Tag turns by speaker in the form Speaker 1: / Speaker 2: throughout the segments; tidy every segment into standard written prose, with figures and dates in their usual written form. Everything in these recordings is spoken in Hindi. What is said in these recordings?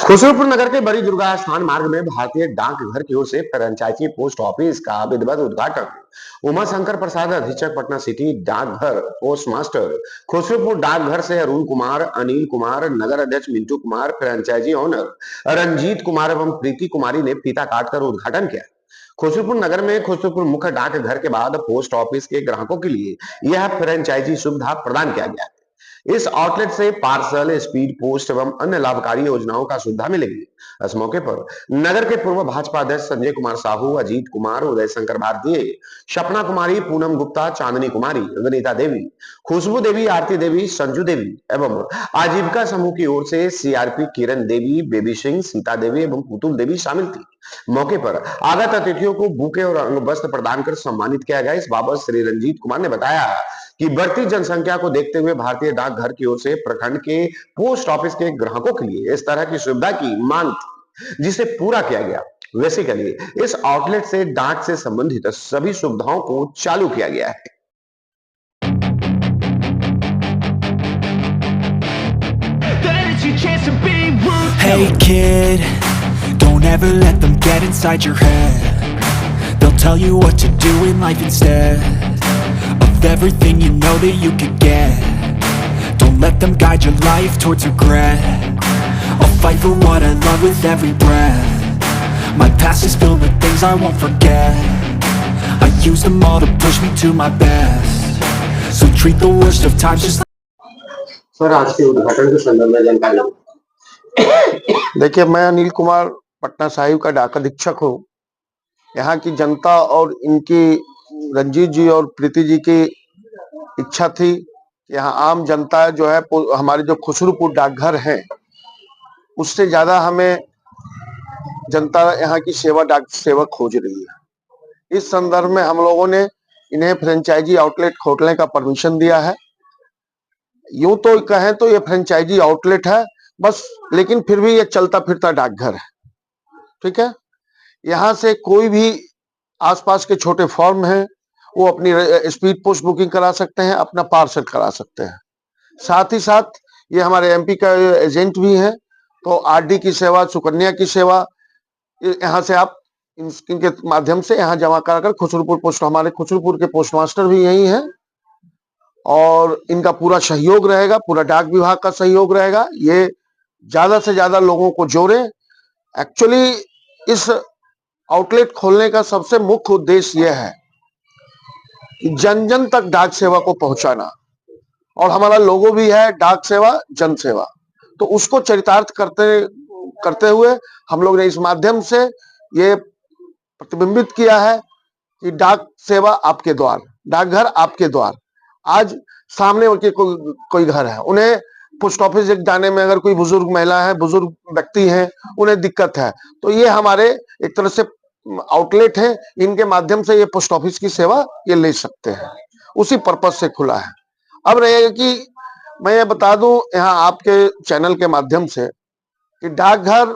Speaker 1: खुसरूपुर नगर के बड़ी दुर्गा स्थान मार्ग में भारतीय डाकघर की ओर से फ्रेंचाइजी पोस्ट ऑफिस का विधिवत उद्घाटन। उमा शंकर प्रसाद, अधीक्षक पटना सिटी डाकघर, पोस्ट मास्टर खुसरूपुर डाकघर से अरुण कुमार, अनिल कुमार, नगर अध्यक्ष मिंटू कुमार, फ्रेंचाइजी ओनर रंजीत कुमार एवं प्रीति कुमारी ने फीता काटकर उद्घाटन किया। खुसरूपुर नगर में खुसरूपुर मुख्य डाकघर के बाद पोस्ट ऑफिस के ग्राहकों के लिए यह फ्रेंचाइजी सुविधा प्रदान किया गया है। इस आउटलेट से पार्सल, स्पीड पोस्ट एवं अन्य लाभकारी योजनाओं का सुविधा मिलेगी। इस मौके पर नगर के पूर्व भाजपा अध्यक्ष संजय कुमार साहू, अजीत कुमार, उदय शंकर भारतीय, सपना कुमारी, पूनम गुप्ता, चांदनी कुमारी, विनीता देवी, खुशबू देवी, आरती देवी, संजू देवी एवं आजीविका समूह की ओर से सीआरपी किरण देवी, बेबी सिंह, सीता देवी एवं पुतुल देवी शामिल थी। मौके पर आगत अतिथियों को बुके और अंग वस्त्र प्रदान कर सम्मानित किया गया। इस बाबत श्री रंजीत कुमार ने बताया कि बढ़ती जनसंख्या को देखते हुए भारतीय डाकघर की ओर से प्रखंड के पोस्ट ऑफिस के ग्राहकों के लिए इस तरह की सुविधा की मांग थी, जिसे पूरा किया गया। बेसिकली इस आउटलेट से डाक से संबंधित सभी सुविधाओं को चालू किया गया है।
Speaker 2: Hey kid, don't ever let them get inside your head. They'll tell you what to do in life instead of everything you know that you could get. Don't let them guide your life towards regret. I'll fight for what I love with every breath. My past is filled with things I won't forget. I use them all to push me to my best. So treat the worst of times just
Speaker 1: sir, आज के उद्घाटन के संदर्भ में जानकारी।
Speaker 3: देखिए, मैं अनिल कुमार पटना साहिब का डाक अधीक्षक हूँ। यहाँ की जनता और इनकी रंजीत जी और प्रीति जी की इच्छा थी कि यहाँ आम जनता जो है हमारे जो खुसरूपुर डाकघर है उससे ज्यादा हमें जनता यहाँ की डाक सेवा खोज रही है। इस संदर्भ में हम लोगों ने इन्हें फ्रेंचाइजी आउटलेट खोलने का परमिशन दिया है। यूं तो कहें तो ये फ्रेंचाइजी आउटलेट है बस, लेकिन फिर भी ये चलता फिरता डाकघर है। ठीक है, यहाँ से कोई भी आसपास के छोटे फॉर्म हैं वो अपनी स्पीड पोस्ट बुकिंग करा सकते हैं, अपना पार्सल करा सकते हैं। साथ ही साथ ये हमारे एमपी का एजेंट भी हैं, तो आरडी की सेवा, सुकन्या की सेवा यहाँ से आप इनके माध्यम से यहाँ जमा कराकर खुसरूपुर पोस्ट, हमारे खुसरूपुर के पोस्ट मास्टर भी यही हैं और इनका पूरा सहयोग रहेगा, पूरा डाक विभाग का सहयोग रहेगा। ये ज्यादा से ज्यादा लोगों को जोड़े। एक्चुअली इस आउटलेट खोलने का सबसे मुख्य उद्देश्य यह है कि जन जन तक डाक सेवा को पहुंचाना, और हमारा लोगो भी है डाक सेवा जन सेवा, तो उसको चरितार्थ करते हुए हम लोग ने इस माध्यम से ये प्रतिबिंबित किया है कि डाक सेवा आपके द्वार, डाकघर आपके द्वार। आज सामने के कोई घर है, उन्हें पोस्ट ऑफिस जाने में अगर कोई बुजुर्ग महिला है, बुजुर्ग व्यक्ति हैं, उन्हें दिक्कत है, तो ये हमारे एक तरह से आउटलेट है, इनके माध्यम से ये पोस्ट ऑफिस की सेवा ये ले सकते हैं। उसी पर्पज से खुला है। अब रहेगा कि मैं ये बता दूं यहाँ आपके चैनल के माध्यम से कि डाकघर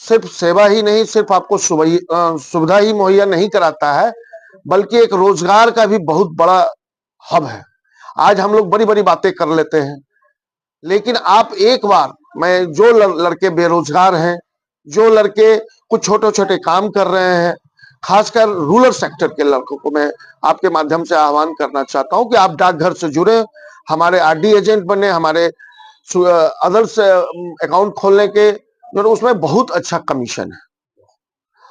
Speaker 3: सिर्फ सेवा ही नहीं, सिर्फ आपको सुविधा ही मुहैया नहीं कराता है, बल्कि एक रोजगार का भी बहुत बड़ा हब है। आज हम लोग बड़ी बड़ी बातें कर लेते हैं, लेकिन आप एक बार, मैं जो लड़के बेरोजगार हैं, जो लड़के कुछ छोटे छोटे काम कर रहे हैं, खासकर रूरल सेक्टर के लड़कों को मैं आपके माध्यम से आह्वान करना चाहता हूं कि आप डाकघर से जुड़े, हमारे आरडी एजेंट बने, हमारे अदर्स अकाउंट खोलने के जो उसमें बहुत अच्छा कमीशन है।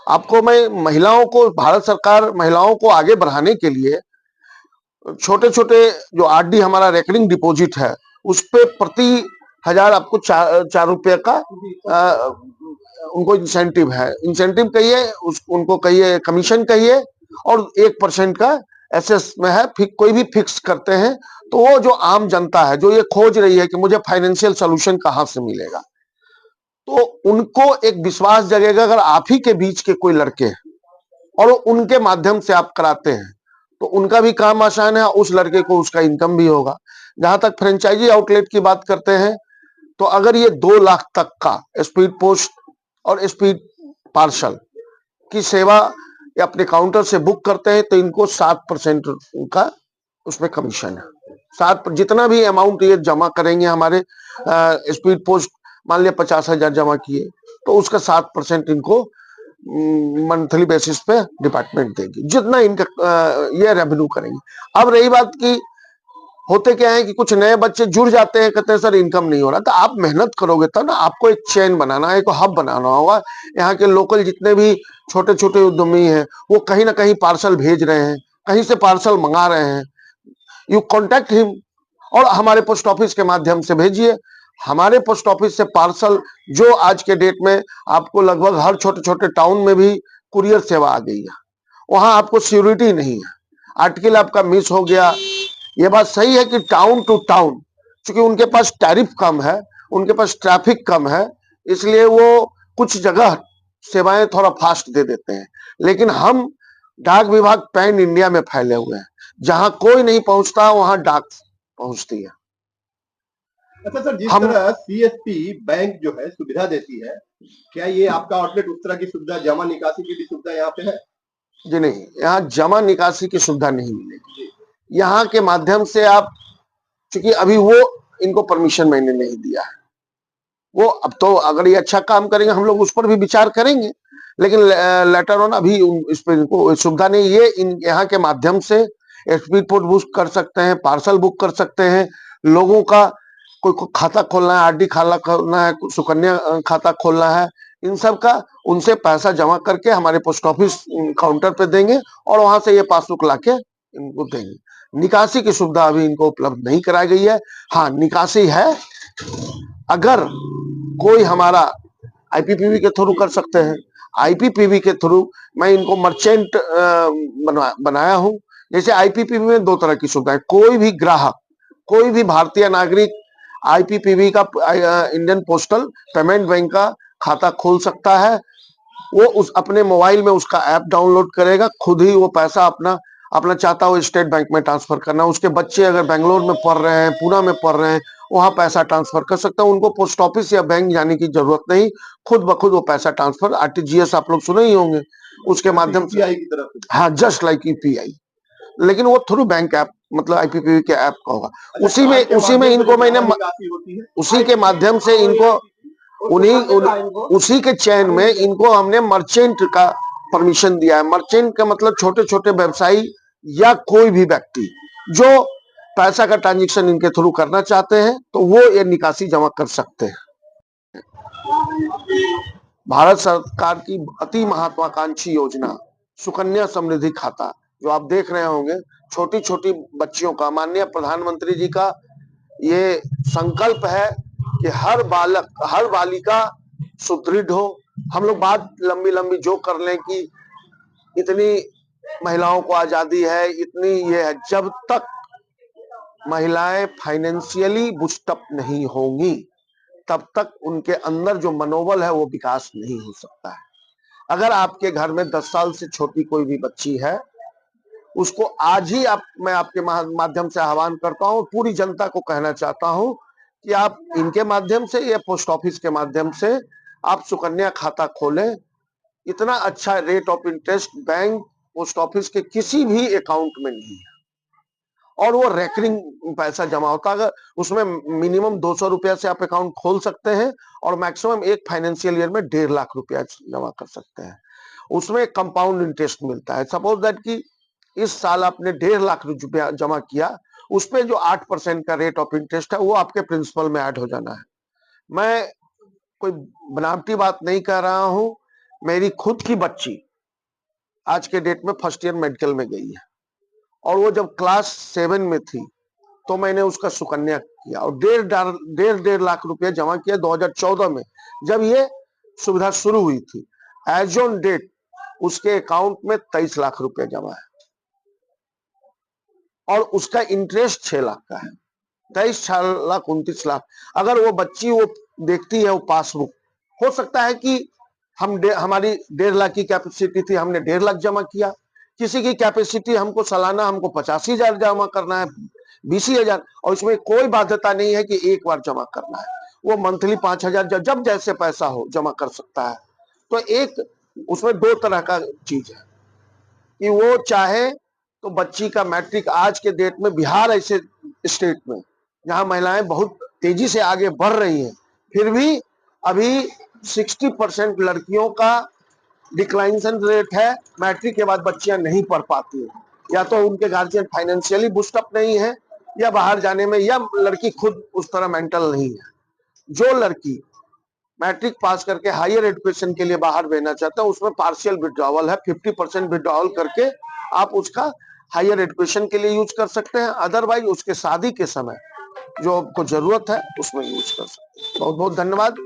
Speaker 3: आपको मैं महिलाओं को, भारत सरकार महिलाओं को आगे बढ़ाने के लिए छोटे छोटे जो आरडी हमारा रेकरिंग डिपॉजिट है उस पे प्रति 1000 आपको 4 रुपये का उनको इंसेंटिव है, इंसेंटिव कहिए, उनको कहिए कमीशन कहिए, और 1% का एसएस में है, कोई भी फिक्स करते हैं। तो वो जो आम जनता है जो ये खोज रही है कि मुझे फाइनेंशियल सोल्यूशन कहाँ से मिलेगा, तो उनको एक विश्वास जगेगा अगर आप ही के बीच के कोई लड़के और उनके माध्यम से आप कराते हैं तो उनका भी काम आसान है, उस लड़के को उसका इनकम भी होगा। जहां तक फ्रेंचाइजी आउटलेट की बात करते हैं, तो अगर ये 2 लाख तक का स्पीड पोस्ट और स्पीड पार्सल की सेवा या अपने काउंटर से बुक करते हैं तो इनको 7% का उसमें कमीशन है। 7 जितना भी अमाउंट ये जमा करेंगे हमारे स्पीड पोस्ट, मान लिया 50,000 जमा किए तो उसका 7% इनको मंथली बेसिस पे डिपार्टमेंट देगी, जितना इनका ये रेवेन्यू करेंगे। अब रही बात की होते क्या है कि कुछ नए बच्चे जुड़ जाते हैं, कहते हैं सर इनकम नहीं हो रहा, तो आप मेहनत करोगे तब ना। आपको एक चेन बनाना है, एक हब बनाना होगा। यहाँ के लोकल जितने भी छोटे छोटे उद्यमी हैं वो कहीं ना कहीं पार्सल भेज रहे हैं, कहीं से पार्सल मंगा रहे हैं। यू कॉन्टेक्ट हिम और हमारे पोस्ट ऑफिस के माध्यम से भेजिए। हमारे पोस्ट ऑफिस से पार्सल, जो आज के डेट में आपको लगभग हर छोटे छोटे टाउन में भी कुरियर सेवा आ गई है, वहां आपको सिक्योरिटी नहीं है। आर्टिकल आपका मिस हो गया, ये बात सही है कि टाउन टू टाउन, क्योंकि उनके पास टैरिफ कम है, उनके पास ट्रैफिक कम है, इसलिए वो कुछ जगह सेवाएं थोड़ा फास्ट दे देते हैं। लेकिन हम डाक विभाग पैन इंडिया में फैले हुए हैं, जहां कोई नहीं पहुंचता वहां डाक पहुंचती है।
Speaker 4: अच्छा सर, जिस
Speaker 3: हम
Speaker 4: तरह सीएसपी बैंक जो है सुविधा देती है, क्या ये आपका आउटलेट उस तरह की सुविधा, जमा निकासी की भी सुविधा यहाँ पे है?
Speaker 3: जी नहीं, यहाँ जमा निकासी की सुविधा नहीं मिलेगी। यहाँ के माध्यम से आप, क्योंकि अभी वो इनको परमिशन मैंने नहीं दिया है, वो अब तो अगर ये अच्छा काम करेंगे हम लोग उस पर भी विचार करेंगे, लेकिन लेटर ऑन अभी इस पर इनको सुविधा नहीं। ये यहाँ के माध्यम से स्पीड पोस्ट बुक कर सकते हैं, पार्सल बुक कर सकते हैं, लोगों का कोई खाता खोलना है, आरडी खाता खोलना है, सुकन्या खाता खोलना है, इन सब का उनसे पैसा जमा करके हमारे पोस्ट ऑफिस काउंटर पे देंगे और वहां से ये पासबुक लाके इनको देंगे। निकासी की सुविधा अभी इनको उपलब्ध नहीं कराई गई है। हाँ, निकासी है, अगर कोई हमारा आईपीपीबी के थ्रू कर सकते हैं। आईपीपीबी के थ्रू मैं इनको मर्चेंट बनाया हूं। जैसे आईपीपीबी में दो तरह की सुविधाएं, कोई भी ग्राहक, कोई भी भारतीय नागरिक आईपीपीबी का, इंडियन पोस्टल पेमेंट बैंक का खाता खोल सकता है। वो उस अपने मोबाइल में उसका ऐप डाउनलोड करेगा, खुद ही वो पैसा अपना अपना चाहता हो स्टेट बैंक में ट्रांसफर करना। उसके बच्चे अगर बेंगलोर में पढ़ रहे हैं, पुणे में पढ़ रहे हैं, वहां पैसा ट्रांसफर कर सकता है। उनको पोस्ट ऑफिस या बैंक जाने की जरूरत नहीं, खुद ब खुद वो पैसा ट्रांसफर, आरटीजीएस आप लोग सुने ही होंगे, उसके माध्यम से।
Speaker 4: यूपीआई की तरफ से।
Speaker 3: हाँ, जस्ट लाइक यूपीआई, लेकिन वो थ्रू बैंक ऐप, मतलब आईपीपीबी के ऐप का होगा।
Speaker 4: अच्छा,
Speaker 3: उसी में इनको मैंने उसी के माध्यम से इनको उसी के चैन में इनको हमने मर्चेंट का परमिशन दिया है। मर्चेंट का मतलब छोटे छोटे व्यवसायी या कोई भी व्यक्ति जो पैसा का ट्रांजैक्शन इनके थ्रू करना चाहते हैं, तो वो ये निकासी जमा कर सकते हैं। भारत सरकार की अति महत्वाकांक्षी योजना सुकन्या समृद्धि खाता, जो आप देख रहे होंगे, छोटी छोटी बच्चियों का, माननीय प्रधानमंत्री जी का ये संकल्प है कि हर बालक, हर बालिका सुदृढ़ हो। हम लोग बात लंबी लंबी जो कर लें कि इतनी महिलाओं को आजादी है, इतनी ये है, जब तक महिलाएं फाइनेंशियली बूस्टअप नहीं होंगी तब तक उनके अंदर जो मनोबल है वो विकास नहीं हो सकता है। अगर आपके घर में 10 साल से छोटी कोई भी बच्ची है, उसको आज ही मैं आपके माध्यम से आह्वान करता हूं, पूरी जनता को कहना चाहता हूं कि आप इनके माध्यम से या पोस्ट ऑफिस के माध्यम से आप सुकन्या खाता खोलें। इतना अच्छा rate of interest bank, post office के किसी भी अकाउंट में नहीं है, और वो रेकरिंग पैसा जमा होता है। अगर उसमें मिनिमम 200 रुपया से आप अकाउंट खोल सकते हैं और मैक्सिमम एक फाइनेंशियल ईयर में 1.5 लाख रुपया जमा कर सकते हैं। उसमें कंपाउंड इंटरेस्ट मिलता है। सपोज दैट कि इस साल आपने 1.5 लाख रुपया जमा किया, उस पे जो 8% का रेट ऑफ इंटरेस्ट है वो आपके प्रिंसिपल में ऐड हो जाना है। मैं कोई बनावटी बात नहीं कर रहा हूं, मेरी खुद की बच्ची आज के डेट में फर्स्ट ईयर मेडिकल में गई है, और वो जब क्लास 7 में थी तो मैंने उसका सुकन्या किया और 1.5 लाख रुपया जमा किया 2014 में, जब ये सुविधा शुरू हुई थी। एज ऑन डेट उसके अकाउंट में 23 लाख रुपया जमा है और उसका इंटरेस्ट 6 लाख का है। 23, 6 लाख, 29 लाख। अगर वो बच्ची वो देखती है वो पासबुक, हो सकता है कि हमारी 1.5 लाख की कैपेसिटी थी, हमने 1.5 लाख जमा किया। किसी की कैपेसिटी हमको सालाना 85,000 जमा करना है, 20,000, और इसमें कोई बाध्यता नहीं है कि एक बार जमा करना है। वो मंथली 5,000 जब जैसे पैसा हो जमा कर सकता है। तो एक उसमें 2 तरह का चीज है कि वो चाहे तो बच्ची का मैट्रिक, आज के डेट में बिहार ऐसे स्टेट में जहां महिलाएं बहुत तेजी से आगे बढ़ रही हैं, फिर भी अभी 60% लड़कियों का डिक्लाइनेशन रेट है। मैट्रिक के बाद बच्चियां नहीं पढ़ पाती हैं, या तो उनके गार्जियन फाइनेंशियली बूस्टअप नहीं है, या बाहर जाने में, या लड़की खुद उस तरह मेंटल नहीं है। जो लड़की मैट्रिक पास करके हायर एजुकेशन के लिए बाहर भेजना चाहता है, उसमें पार्शियल विड्रॉवल है। 50% विड्रॉवल करके आप उसका हायर एजुकेशन के लिए यूज कर सकते हैं। अदरवाइज उसके शादी के समय जो आपको जरूरत है उसमें यूज कर सकते हैं। बहुत बहुत धन्यवाद।